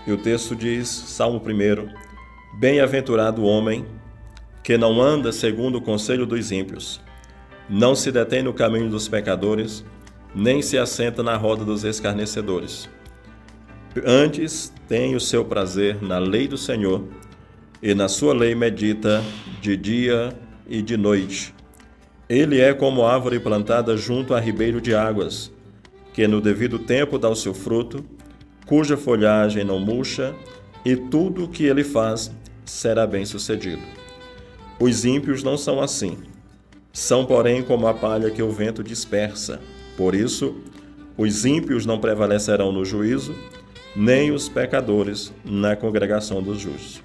E o texto diz, Salmo 1, bem-aventurado o homem que não anda segundo o conselho dos ímpios, não se detém no caminho dos pecadores, nem se assenta na roda dos escarnecedores. Antes tem o seu prazer na lei do Senhor, e na sua lei medita de dia e de noite. Ele é como árvore plantada junto a ribeiro de águas, que no devido tempo dá o seu fruto, cuja folhagem não murcha, e tudo o que ele faz será bem-sucedido. Os ímpios não são assim. São, porém, como a palha que o vento dispersa. Por isso, os ímpios não prevalecerão no juízo, nem os pecadores na congregação dos justos.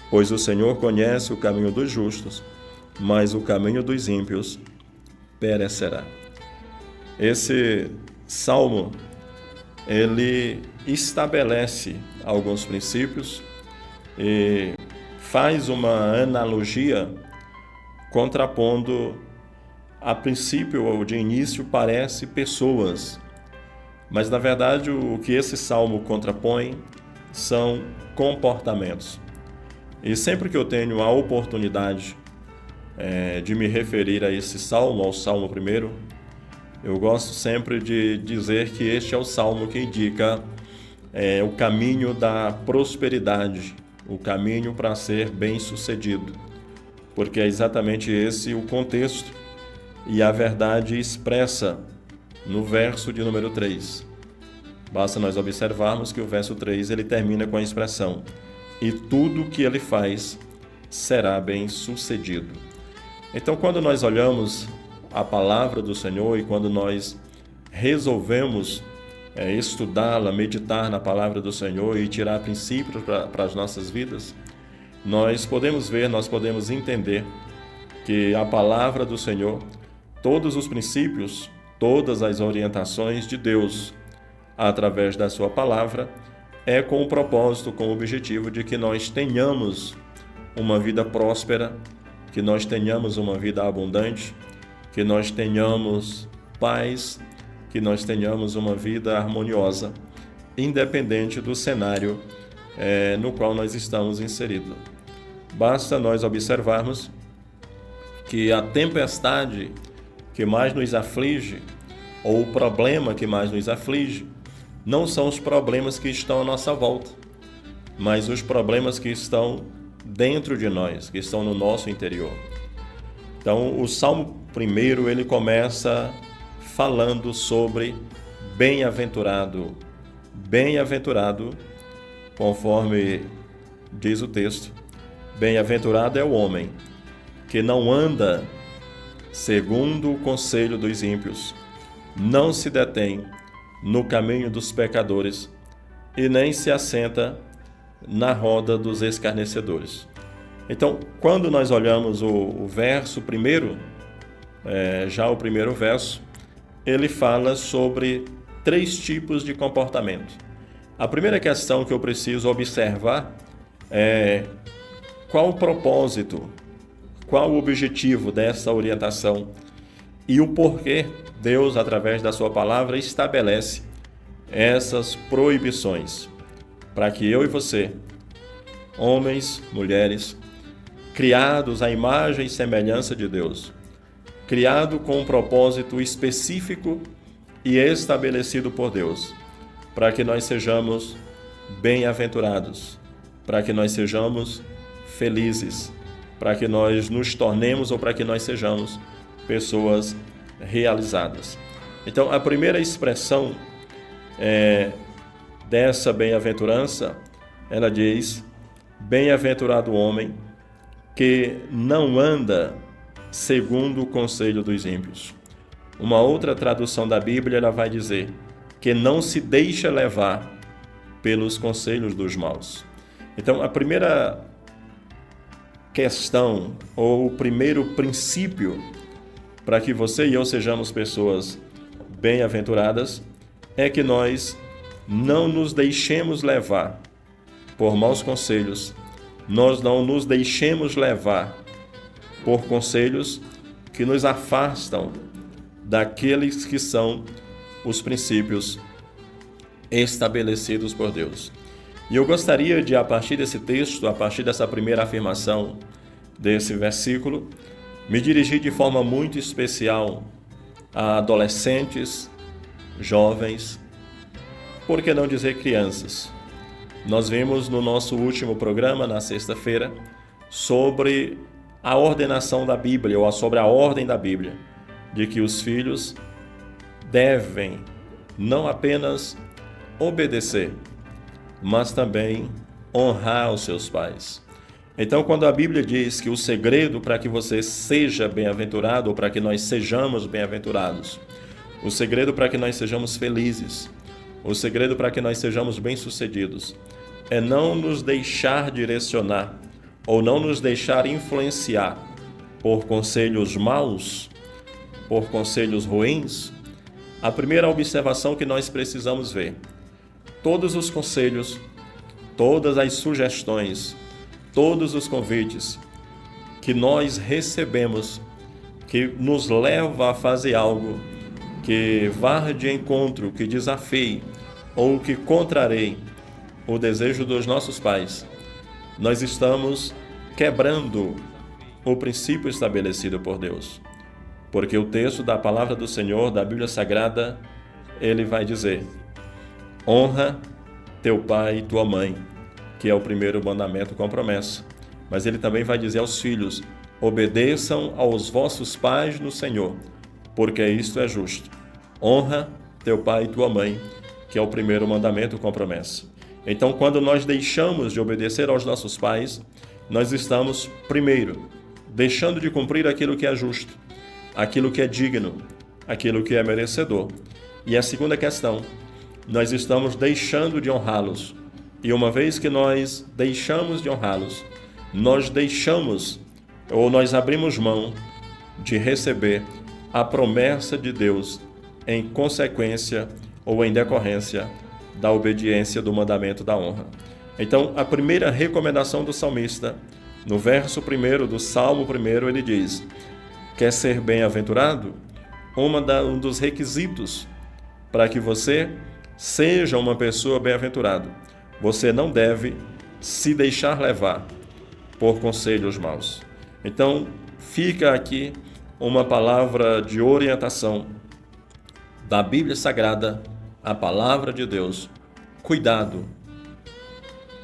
Pois o Senhor conhece o caminho dos justos, mas o caminho dos ímpios perecerá. Esse salmo, ele estabelece alguns princípios e faz uma analogia contrapondo, a princípio ou de início, parece pessoas, mas na verdade o que esse salmo contrapõe são comportamentos. E sempre que eu tenho a oportunidade de me referir a esse salmo, ao Salmo 1, eu gosto sempre de dizer que este é o salmo que indica o caminho da prosperidade, o caminho para ser bem-sucedido, porque é exatamente esse o contexto e a verdade expressa no verso de número 3. Basta nós observarmos que o verso 3 ele termina com a expressão: e tudo o que ele faz será bem-sucedido. Então, quando nós olhamos a palavra do Senhor e quando nós resolvemos estudá-la, meditar na palavra do Senhor e tirar princípios para as nossas vidas, nós podemos ver, nós podemos entender que a palavra do Senhor, todos os princípios, todas as orientações de Deus através da sua palavra, é com o propósito, com o objetivo de que nós tenhamos uma vida próspera, que nós tenhamos uma vida abundante, que nós tenhamos paz, que nós tenhamos uma vida harmoniosa, independente do cenário no qual nós estamos inseridos. Basta nós observarmos que a tempestade que mais nos aflige, ou o problema que mais nos aflige, não são os problemas que estão à nossa volta, mas os problemas que estão dentro de nós, que estão no nosso interior. Então, o Salmo 1, ele começa falando sobre bem-aventurado. Bem-aventurado, conforme diz o texto, bem-aventurado é o homem que não anda segundo o conselho dos ímpios, não se detém no caminho dos pecadores e nem se assenta na roda dos escarnecedores. Então, quando nós olhamos o verso 1, já o primeiro verso, ele fala sobre 3 tipos de comportamento. A primeira questão que eu preciso observar é qual o propósito, qual o objetivo dessa orientação e o porquê Deus, através da sua palavra, estabelece essas proibições para que eu e você, homens, mulheres, criados à imagem e semelhança de Deus, criado com um propósito específico e estabelecido por Deus, para que nós sejamos bem-aventurados, para que nós sejamos felizes, para que nós nos tornemos ou para que nós sejamos pessoas realizadas. Então, a primeira expressão dessa bem-aventurança, ela diz: bem-aventurado o homem que não anda segundo o conselho dos ímpios. Uma outra tradução da Bíblia, ela vai dizer que não se deixa levar pelos conselhos dos maus. Então, a primeira questão, ou o primeiro princípio para que você e eu sejamos pessoas bem-aventuradas, é que nós não nos deixemos levar por maus conselhos, nós não nos deixemos levar por conselhos que nos afastam daqueles que são os princípios estabelecidos por Deus. E eu gostaria de, a partir desse texto, a partir dessa primeira afirmação desse versículo, me dirigir de forma muito especial a adolescentes, jovens, por que não dizer crianças? Nós vimos no nosso último programa, na sexta-feira, sobre a ordenação da Bíblia, ou sobre a ordem da Bíblia, de que os filhos devem não apenas obedecer, mas também honrar os seus pais. Então, quando a Bíblia diz que o segredo para que você seja bem-aventurado, ou para que nós sejamos bem-aventurados, o segredo para que nós sejamos felizes, o segredo para que nós sejamos bem-sucedidos, é não nos deixar direcionar ou não nos deixar influenciar por conselhos maus, por conselhos ruins. A primeira observação que nós precisamos ver: todos os conselhos, todas as sugestões, todos os convites que nós recebemos, que nos leva a fazer algo que vá de encontro, que desafie ou que contrarie o desejo dos nossos pais, nós estamos quebrando o princípio estabelecido por Deus. Porque o texto da palavra do Senhor, da Bíblia Sagrada, ele vai dizer: honra teu pai e tua mãe, que é o primeiro mandamento com promessa. Mas ele também vai dizer aos filhos: obedeçam aos vossos pais no Senhor, porque isto é justo. Honra teu pai e tua mãe, que é o primeiro mandamento com promessa. Então, quando nós deixamos de obedecer aos nossos pais, nós estamos, primeiro, deixando de cumprir aquilo que é justo, aquilo que é digno, aquilo que é merecedor. E a segunda questão, nós estamos deixando de honrá-los. E uma vez que nós deixamos de honrá-los, nós deixamos ou nós abrimos mão de receber a promessa de Deus em consequência ou em decorrência da obediência do mandamento da honra. Então, a primeira recomendação do salmista, no verso 1 do Salmo 1, ele diz: quer ser bem-aventurado? Um dos requisitos para que você seja uma pessoa bem-aventurada, você não deve se deixar levar por conselhos maus. Então, fica aqui uma palavra de orientação da Bíblia Sagrada, a palavra de Deus. Cuidado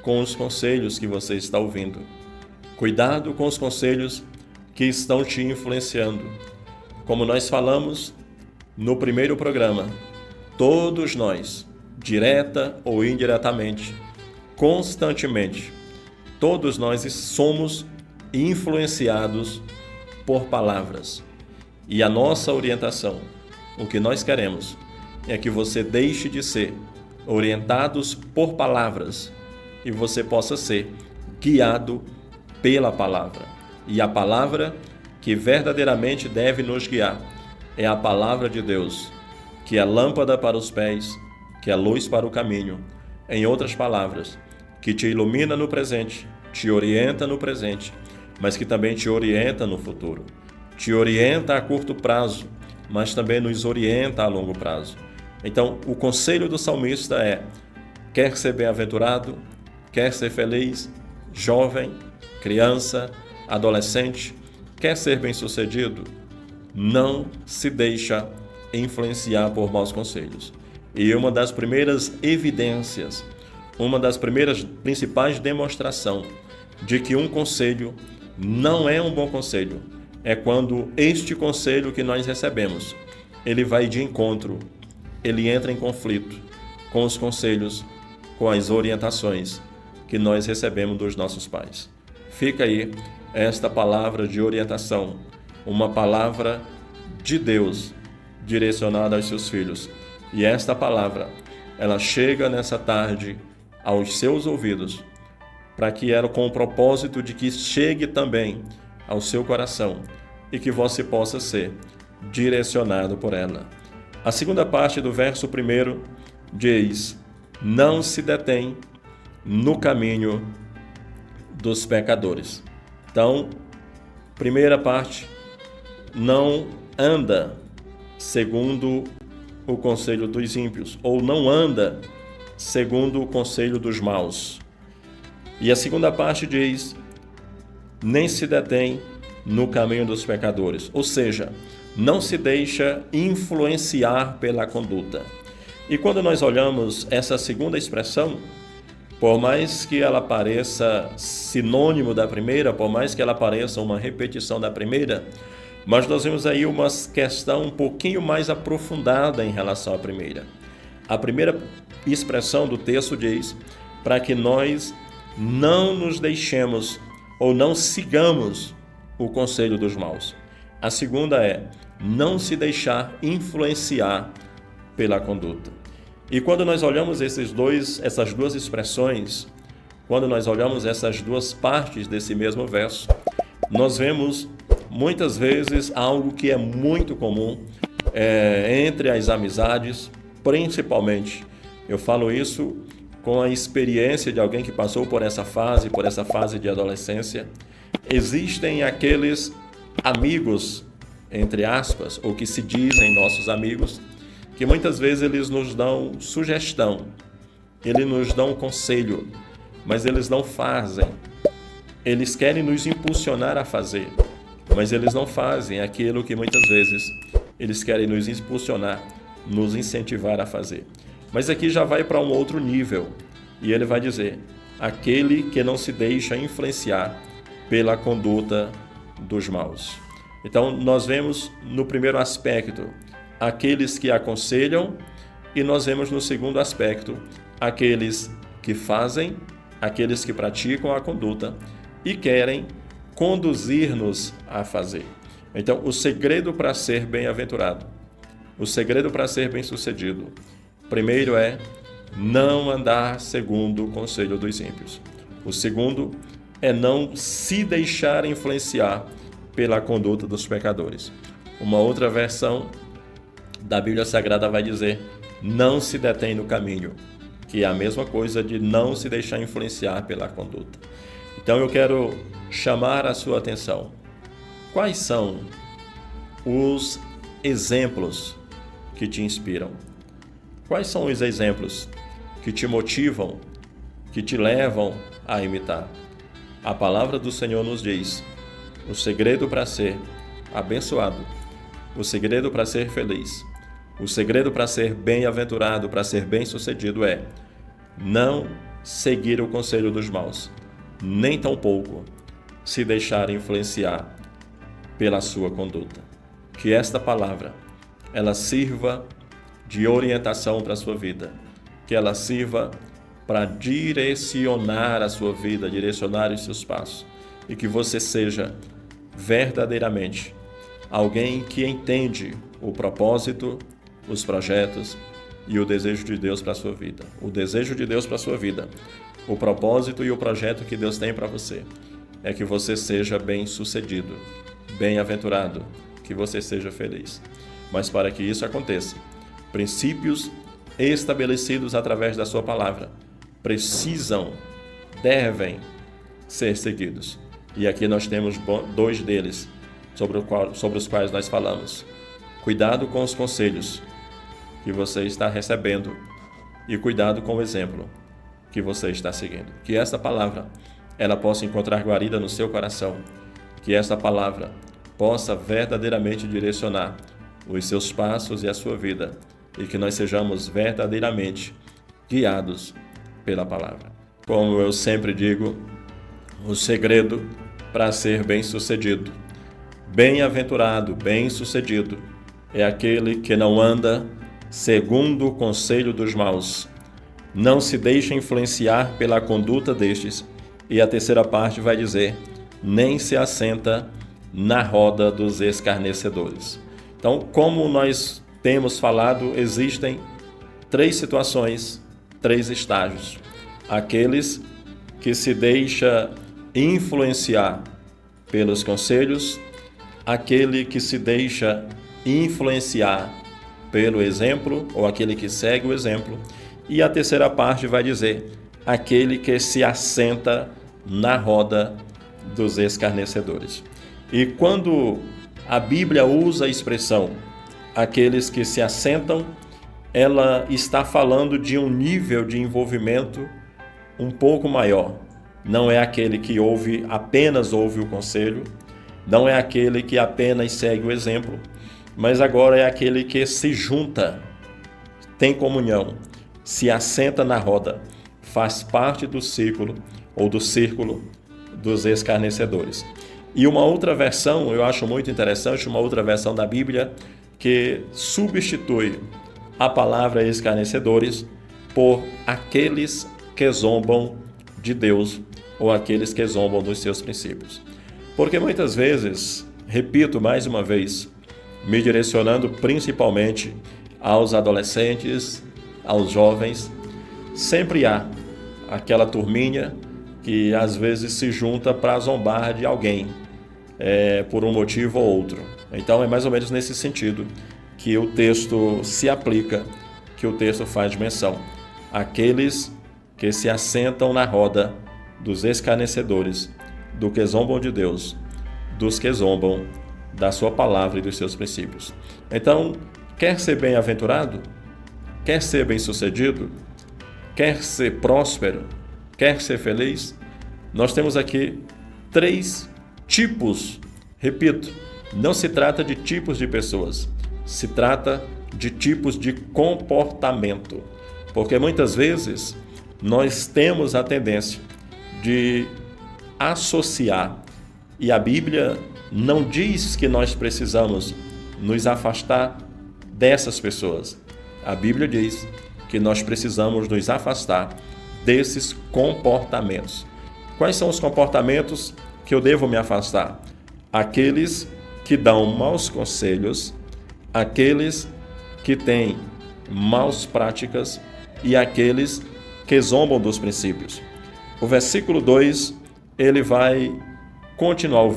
com os conselhos que você está ouvindo. Cuidado com os conselhos que estão te influenciando. Como nós falamos no primeiro programa, todos nós, direta ou indiretamente, constantemente, todos nós somos influenciados por palavras. E a nossa orientação, o que nós queremos, é que você deixe de ser orientados por palavras e você possa ser guiado pela palavra. E a palavra que verdadeiramente deve nos guiar é a palavra de Deus, que é lâmpada para os pés, que é luz para o caminho. Em outras palavras, que te ilumina no presente, te orienta no presente, mas que também te orienta no futuro. Te orienta a curto prazo, mas também nos orienta a longo prazo. Então, o conselho do salmista é: quer ser bem-aventurado, quer ser feliz, jovem, criança, adolescente, quer ser bem-sucedido, não se deixa influenciar por maus conselhos. E uma das primeiras evidências, uma das primeiras principais demonstrações de que um conselho não é um bom conselho, é quando este conselho que nós recebemos, ele vai de encontro, ele entra em conflito com os conselhos, com as orientações que nós recebemos dos nossos pais. Fica aí esta palavra de orientação, uma palavra de Deus direcionada aos seus filhos. E esta palavra, ela chega nessa tarde aos seus ouvidos, para que ela, com o propósito de que chegue também ao seu coração e que você possa ser direcionado por ela. A segunda parte do verso 1 diz: não se detém no caminho dos pecadores. Então, primeira parte, não anda segundo o conselho dos ímpios, ou não anda segundo o conselho dos maus. E a segunda parte diz: nem se detém no caminho dos pecadores. Ou seja, não se deixa influenciar pela conduta. E quando nós olhamos essa segunda expressão, por mais que ela pareça sinônimo da primeira, por mais que ela pareça uma repetição da primeira, mas nós vemos aí uma questão um pouquinho mais aprofundada em relação à primeira. A primeira expressão do texto diz para que nós não nos deixemos ou não sigamos o conselho dos maus. A segunda é não se deixar influenciar pela conduta. E quando nós olhamos essas duas expressões, quando nós olhamos essas duas partes desse mesmo verso, nós vemos muitas vezes algo que é muito comum entre as amizades, principalmente. Eu falo isso com a experiência de alguém que passou por essa fase de adolescência. Existem aqueles amigos, entre aspas, ou que se dizem nossos amigos, que muitas vezes eles nos dão sugestão, eles nos dão conselho, mas eles não fazem. Eles querem nos impulsionar a fazer, mas eles não fazem aquilo que muitas vezes eles querem nos impulsionar, nos incentivar a fazer. Mas aqui já vai para um outro nível, e ele vai dizer: aquele que não se deixa influenciar pela conduta dos maus. Então, nós vemos no primeiro aspecto aqueles que aconselham, e nós vemos no segundo aspecto aqueles que fazem, aqueles que praticam a conduta e querem conduzir-nos a fazer. Então, o segredo para ser bem-aventurado, o segredo para ser bem-sucedido, primeiro é não andar segundo o conselho dos ímpios. O segundo é não se deixar influenciar pela conduta dos pecadores. Uma outra versão da Bíblia Sagrada vai dizer: não se detém no caminho, que é a mesma coisa de não se deixar influenciar pela conduta. Então eu quero chamar a sua atenção. Quais são os exemplos que te inspiram? Quais são os exemplos que te motivam, que te levam a imitar? A palavra do Senhor nos diz: o segredo para ser abençoado, o segredo para ser feliz, o segredo para ser bem-aventurado, para ser bem-sucedido é não seguir o conselho dos maus, nem tampouco se deixar influenciar pela sua conduta. Que esta palavra, ela sirva de orientação para a sua vida, que ela sirva para direcionar a sua vida, direcionar os seus passos, e que você seja verdadeiramente alguém que entende o propósito, os projetos e o desejo de Deus para a sua vida. O desejo de Deus para a sua vida, o propósito e o projeto que Deus tem para você é que você seja bem-sucedido, bem-aventurado, que você seja feliz. Mas para que isso aconteça, princípios estabelecidos através da sua palavra devem ser seguidos. E aqui nós temos dois deles, sobre os quais nós falamos. Cuidado com os conselhos que você está recebendo e cuidado com o exemplo que você está seguindo. Que essa palavra ela possa encontrar guarida no seu coração, que essa palavra possa verdadeiramente direcionar os seus passos e a sua vida, e que nós sejamos verdadeiramente guiados pela palavra. Como eu sempre digo, o segredo para ser bem-sucedido, bem-aventurado, bem-sucedido, é aquele que não anda segundo o conselho dos maus, não se deixa influenciar pela conduta destes, e a terceira parte vai dizer: nem se assenta na roda dos escarnecedores. Então, como nós temos falado, existem três situações, três estágios. Aqueles que se deixa influenciar pelos conselhos, aquele que se deixa influenciar pelo exemplo, ou aquele que segue o exemplo, e a terceira parte vai dizer: aquele que se assenta na roda dos escarnecedores. E quando a Bíblia usa a expressão aqueles que se assentam, ela está falando de um nível de envolvimento um pouco maior. Não é aquele que apenas ouve o conselho, não é aquele que apenas segue o exemplo, mas agora é aquele que se junta, tem comunhão, se assenta na roda, faz parte do círculo ou do círculo dos escarnecedores. E uma outra versão, eu acho muito interessante, uma outra versão da Bíblia que substitui a palavra escarnecedores por aqueles que zombam de Deus ou aqueles que zombam dos seus princípios. Porque muitas vezes, repito mais uma vez, me direcionando principalmente aos adolescentes, aos jovens, sempre há aquela turminha que às vezes se junta para zombar de alguém, por um motivo ou outro. Então é mais ou menos nesse sentido que o texto se aplica, que o texto faz menção. Aqueles que se assentam na roda dos escarnecedores, do que zombam de Deus, dos que zombam da sua palavra e dos seus princípios. Então, quer ser bem-aventurado? Quer ser bem-sucedido? Quer ser próspero? Quer ser feliz? Nós temos aqui 3 tipos. Repito, não se trata de tipos de pessoas, se trata de tipos de comportamento. Porque muitas vezes nós temos a tendência de associar, e a Bíblia não diz que nós precisamos nos afastar dessas pessoas. A Bíblia diz que nós precisamos nos afastar desses comportamentos. Quais são os comportamentos que eu devo me afastar? Aqueles que dão maus conselhos, aqueles que têm maus práticas e aqueles que zombam dos princípios. O versículo 2, ele vai continuar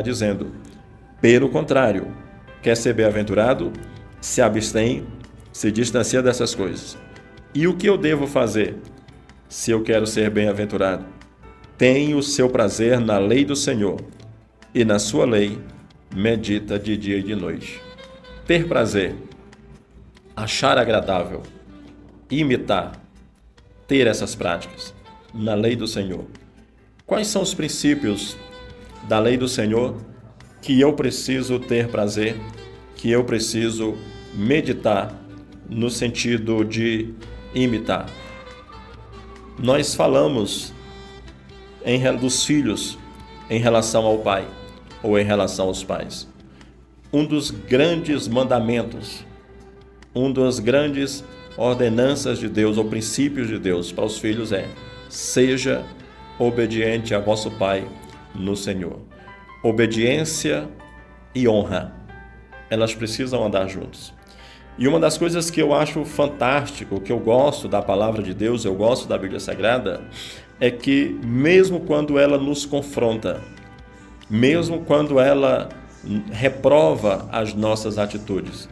dizendo: pelo contrário, quer ser bem-aventurado, se abstém, se distancia dessas coisas. E o que eu devo fazer se eu quero ser bem-aventurado? Tenho o seu prazer na lei do Senhor, e na sua lei medita de dia e de noite. Ter prazer, achar agradável, imitar, ter essas práticas na lei do Senhor. Quais são os princípios da lei do Senhor que eu preciso ter prazer, que eu preciso meditar no sentido de imitar? Nós falamos dos filhos em relação ao pai ou em relação aos pais. Um dos grandes mandamentos, um das grandes ordenanças de Deus ou princípios de Deus para os filhos é: seja obediente a vosso pai no Senhor. Obediência e honra, elas precisam andar juntos. E uma das coisas que eu acho fantástico, que eu gosto da palavra de Deus, eu gosto da Bíblia Sagrada, é que mesmo quando ela nos confronta, mesmo quando ela reprova as nossas atitudes,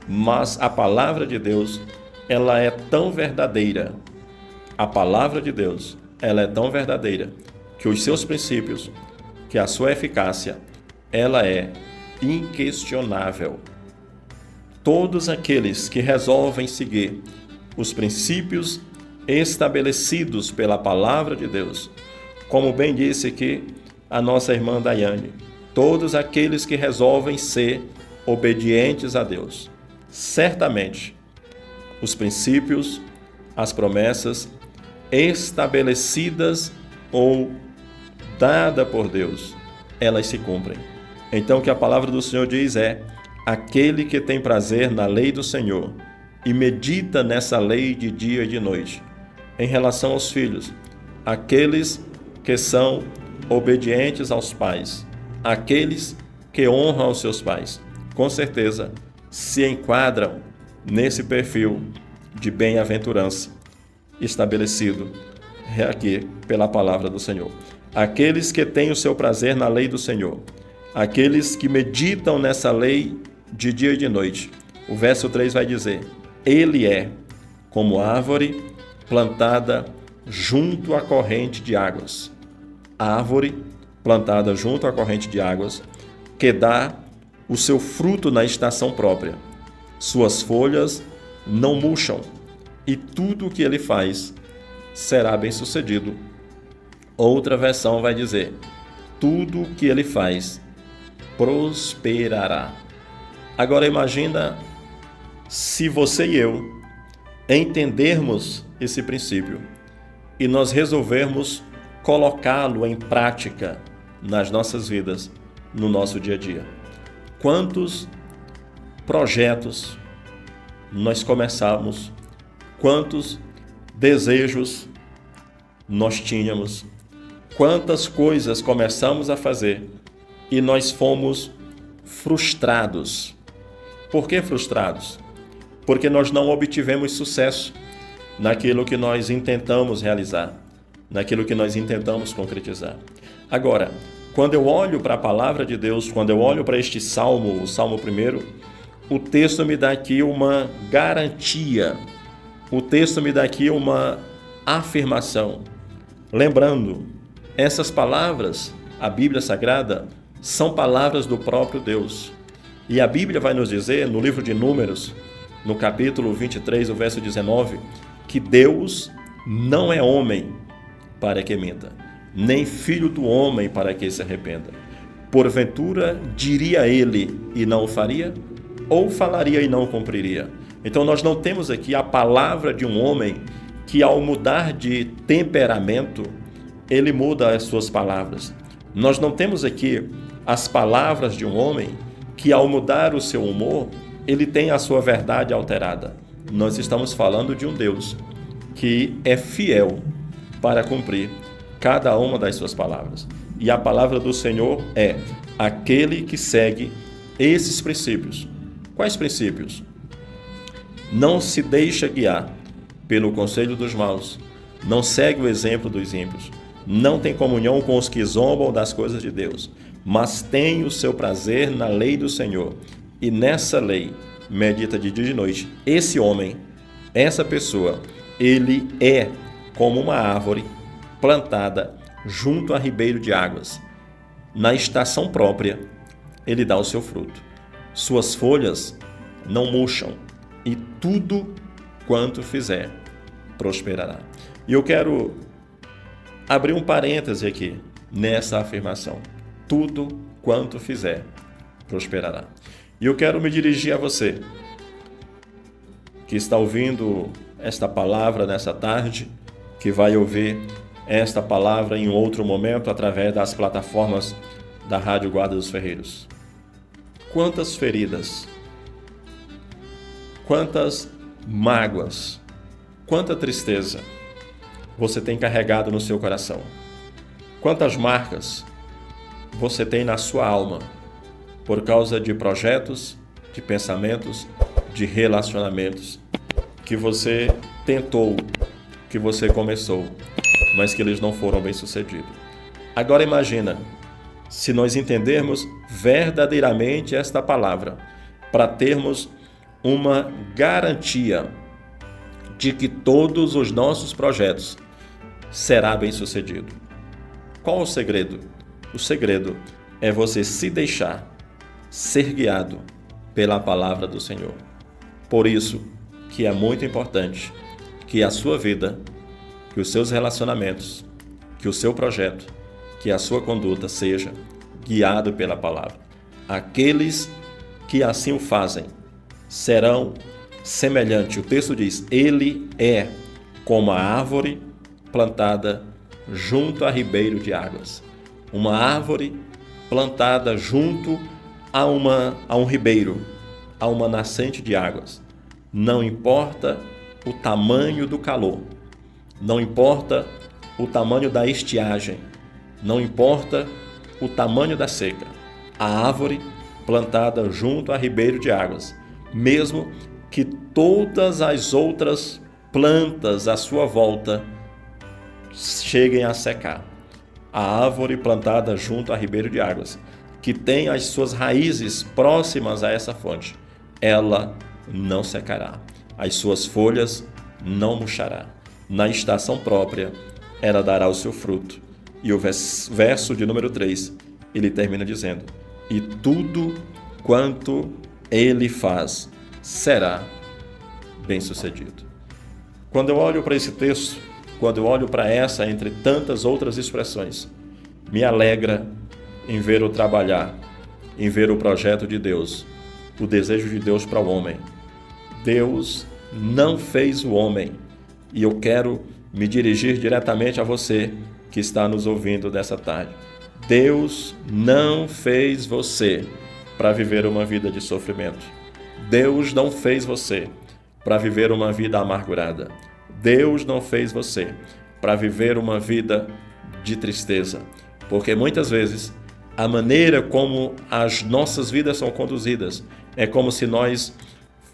mas a palavra de Deus, ela é tão verdadeira. A palavra de Deus, ela é tão verdadeira que os seus princípios, que a sua eficácia, ela é inquestionável. Todos aqueles que resolvem seguir os princípios estabelecidos pela palavra de Deus, como bem disse aqui a nossa irmã Daiane, todos aqueles que resolvem ser obedientes a Deus, certamente os princípios, as promessas estabelecidas ou dadas por Deus, elas se cumprem. Então o que a palavra do Senhor diz é: aquele que tem prazer na lei do Senhor e medita nessa lei de dia e de noite. Em relação aos filhos, aqueles que são obedientes aos pais, aqueles que honram os seus pais, com certeza se enquadram nesse perfil de bem-aventurança estabelecido aqui pela palavra do Senhor. Aqueles que têm o seu prazer na lei do Senhor, aqueles que meditam nessa lei de dia e de noite. O verso 3 vai dizer: ele é como árvore plantada junto à corrente de águas. Árvore plantada junto à corrente de águas, que dá o seu fruto na estação própria, suas folhas não murcham, e tudo o que ele faz será bem-sucedido. Outra versão vai dizer: tudo o que ele faz prosperará. Agora imagina se você e eu entendermos esse princípio e nós resolvermos colocá-lo em prática nas nossas vidas, no nosso dia a dia. Quantos projetos nós começamos, quantos desejos nós tínhamos, quantas coisas começamos a fazer e nós fomos frustrados. Por que frustrados? Porque nós não obtivemos sucesso naquilo que nós intentamos realizar, naquilo que nós intentamos concretizar. Agora, quando eu olho para a palavra de Deus, quando eu olho para este salmo, o Salmo 1, o texto me dá aqui uma garantia, o texto me dá aqui uma afirmação. Lembrando, essas palavras, a Bíblia Sagrada, são palavras do próprio Deus. E a Bíblia vai nos dizer, no livro de Números, no capítulo 23, o verso 19, que Deus não é homem para que minta, nem filho do homem para que se arrependa. Porventura, diria ele e não o faria? Ou falaria e não o cumpriria? Então nós não temos aqui a palavra de um homem que, ao mudar de temperamento, ele muda as suas palavras. Nós não temos aqui as palavras de um homem que, ao mudar o seu humor, ele tem a sua verdade alterada. Nós estamos falando de um Deus que é fiel para cumprir cada uma das suas palavras. E a palavra do Senhor é aquele que segue esses princípios. Quais princípios? Não se deixa guiar pelo conselho dos maus, não segue o exemplo dos ímpios, não tem comunhão com os que zombam das coisas de Deus, mas tem o seu prazer na lei do Senhor, e nessa lei medita de dia e de noite. Esse homem, essa pessoa, ele é como uma árvore plantada junto a ribeiro de águas. Na estação própria, ele dá o seu fruto. Suas folhas não murcham, e tudo quanto fizer prosperará. E eu quero abrir um parêntese aqui nessa afirmação. Tudo quanto fizer prosperará. E eu quero me dirigir a você que está ouvindo esta palavra nessa tarde, que vai ouvir esta palavra em outro momento através das plataformas da Rádio Guarda dos Ferreiros. Quantas feridas, quantas mágoas, quanta tristeza você tem carregado no seu coração? Quantas marcas você tem na sua alma por causa de projetos, de pensamentos, de relacionamentos que você tentou, que você começou, mas que eles não foram bem-sucedidos? Agora imagina, se nós entendermos verdadeiramente esta palavra, para termos uma garantia de que todos os nossos projetos será bem-sucedido. Qual o segredo? O segredo é você se deixar ser guiado pela palavra do Senhor. Por isso que é muito importante que a sua vida, que os seus relacionamentos, que o seu projeto, que a sua conduta seja guiado pela palavra. Aqueles que assim o fazem serão semelhantes. O texto diz: ele é como a árvore plantada junto a ribeiro de águas. Uma árvore plantada junto a um ribeiro, a uma nascente de águas. Não importa o tamanho do calor, não importa o tamanho da estiagem, não importa o tamanho da seca. A árvore plantada junto a ribeiro de águas, mesmo que todas as outras plantas à sua volta cheguem a secar. A árvore plantada junto a ribeiro de águas, que tem as suas raízes próximas a essa fonte, ela não secará, as suas folhas não murchará. Na estação própria, ela dará o seu fruto. E o verso de número 3, ele termina dizendo: e tudo quanto ele faz será bem-sucedido. Quando eu olho para esse texto, quando eu olho para essa, entre tantas outras expressões, me alegra em ver o trabalhar, em ver o projeto de Deus, o desejo de Deus para o homem. Deus não fez o homem, e eu quero me dirigir diretamente a você que está nos ouvindo dessa tarde. Deus não fez você para viver uma vida de sofrimento. Deus não fez você para viver uma vida amargurada. Deus não fez você para viver uma vida de tristeza. Porque muitas vezes a maneira como as nossas vidas são conduzidas é como se nós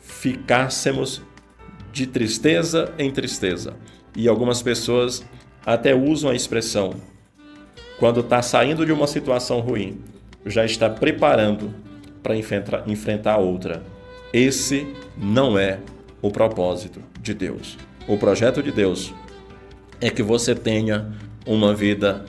ficássemos de tristeza em tristeza. E algumas pessoas até usam a expressão, quando está saindo de uma situação ruim, já está preparando para enfrentar outra. Esse não é o propósito de Deus. O projeto de Deus é que você tenha uma vida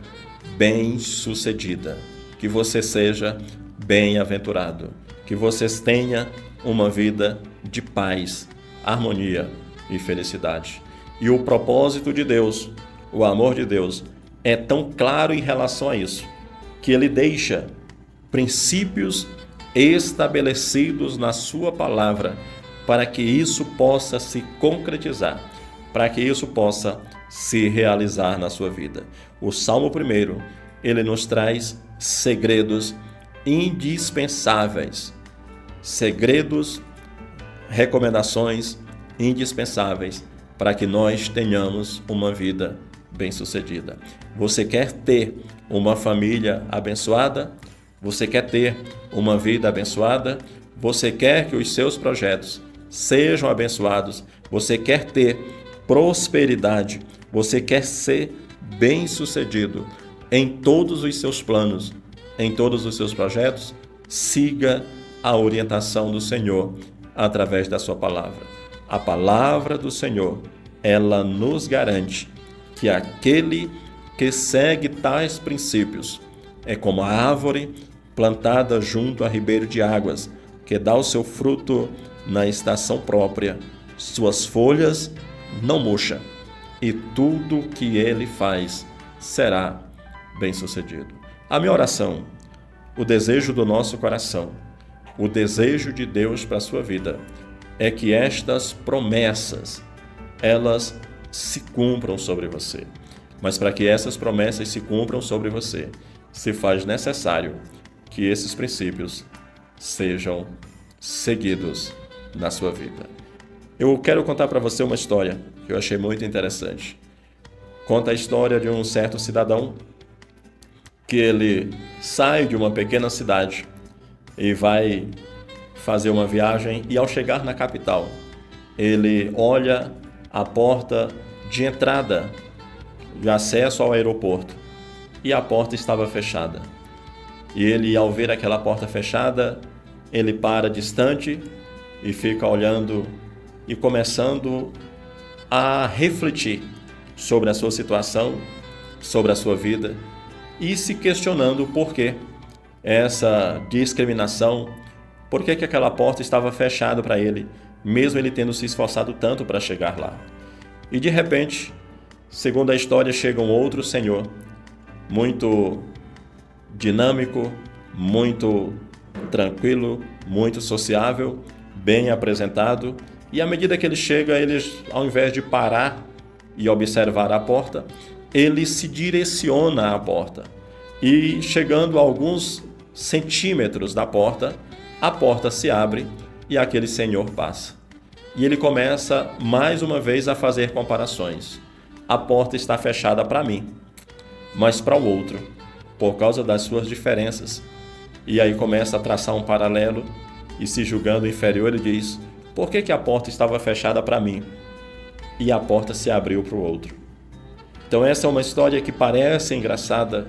bem-sucedida, que você seja bem-aventurado, que você tenha uma vida de paz, harmonia e felicidade. E o propósito de Deus, o amor de Deus, é tão claro em relação a isso, que ele deixa princípios estabelecidos na sua palavra para que isso possa se concretizar, para que isso possa se realizar na sua vida. O Salmo 1, ele nos traz segredos indispensáveis, segredos, recomendações indispensáveis para que nós tenhamos uma vida bem-sucedida. Você quer ter uma família abençoada? Você quer ter uma vida abençoada? Você quer que os seus projetos sejam abençoados? Você quer ter prosperidade? Você quer ser bem-sucedido em todos os seus planos, em todos os seus projetos? Siga a orientação do Senhor através da sua palavra. A palavra do Senhor, ela nos garante que aquele que segue tais princípios é como a árvore plantada junto a ribeiro de águas, que dá o seu fruto na estação própria, suas folhas não murcham, e tudo que ele faz será bem-sucedido. A minha oração, o desejo do nosso coração, o desejo de Deus para a sua vida, é que estas promessas, elas se cumpram sobre você. Mas para que essas promessas se cumpram sobre você, se faz necessário que esses princípios sejam seguidos na sua vida. Eu quero contar para você uma história que eu achei muito interessante. Conta a história de um certo cidadão que ele sai de uma pequena cidade e vai fazer uma viagem, e ao chegar na capital, ele olha a porta de entrada, de acesso ao aeroporto, e a porta estava fechada. E ele, ao ver aquela porta fechada, ele para distante e fica olhando e começando a refletir sobre a sua situação, sobre a sua vida, e se questionando por que essa discriminação, por que aquela porta estava fechada para ele, mesmo ele tendo se esforçado tanto para chegar lá. E de repente, segundo a história, chega um outro senhor, muito dinâmico, muito tranquilo, muito sociável, bem apresentado, e à medida que ele chega, ele, ao invés de parar e observar a porta, ele se direciona à porta. E chegando a alguns centímetros da porta, a porta se abre e aquele senhor passa. E ele começa mais uma vez a fazer comparações. A porta está fechada para mim, mas para o outro, por causa das suas diferenças. E aí começa a traçar um paralelo e, se julgando inferior, ele diz: por que a porta estava fechada para mim e a porta se abriu para o outro? Então essa é uma história que parece engraçada,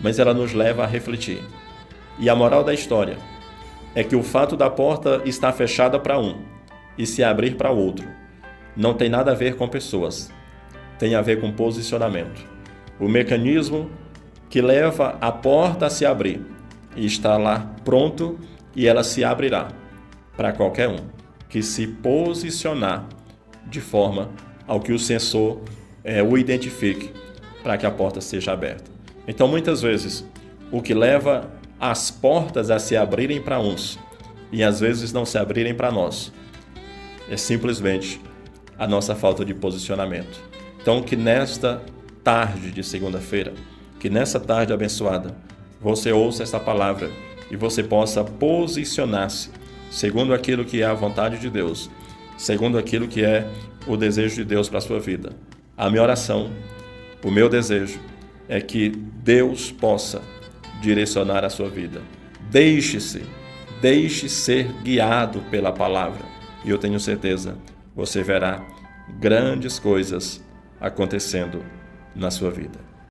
mas ela nos leva a refletir. E a moral da história é que o fato da porta estar fechada para um e se abrir para o outro não tem nada a ver com pessoas, tem a ver com posicionamento. O mecanismo que leva a porta a se abrir e está lá pronto, e ela se abrirá para qualquer um. que se posicionar de forma ao que o sensor o identifique para que a porta seja aberta. Então, muitas vezes, o que leva as portas a se abrirem para uns e às vezes não se abrirem para nós é simplesmente a nossa falta de posicionamento. Então, que nesta tarde de segunda-feira, que nessa tarde abençoada, você ouça essa palavra e você possa posicionar-se segundo aquilo que é a vontade de Deus, segundo aquilo que é o desejo de Deus para a sua vida. A minha oração, o meu desejo é que Deus possa direcionar a sua vida. Deixe ser guiado pela palavra. E eu tenho certeza, você verá grandes coisas acontecendo na sua vida.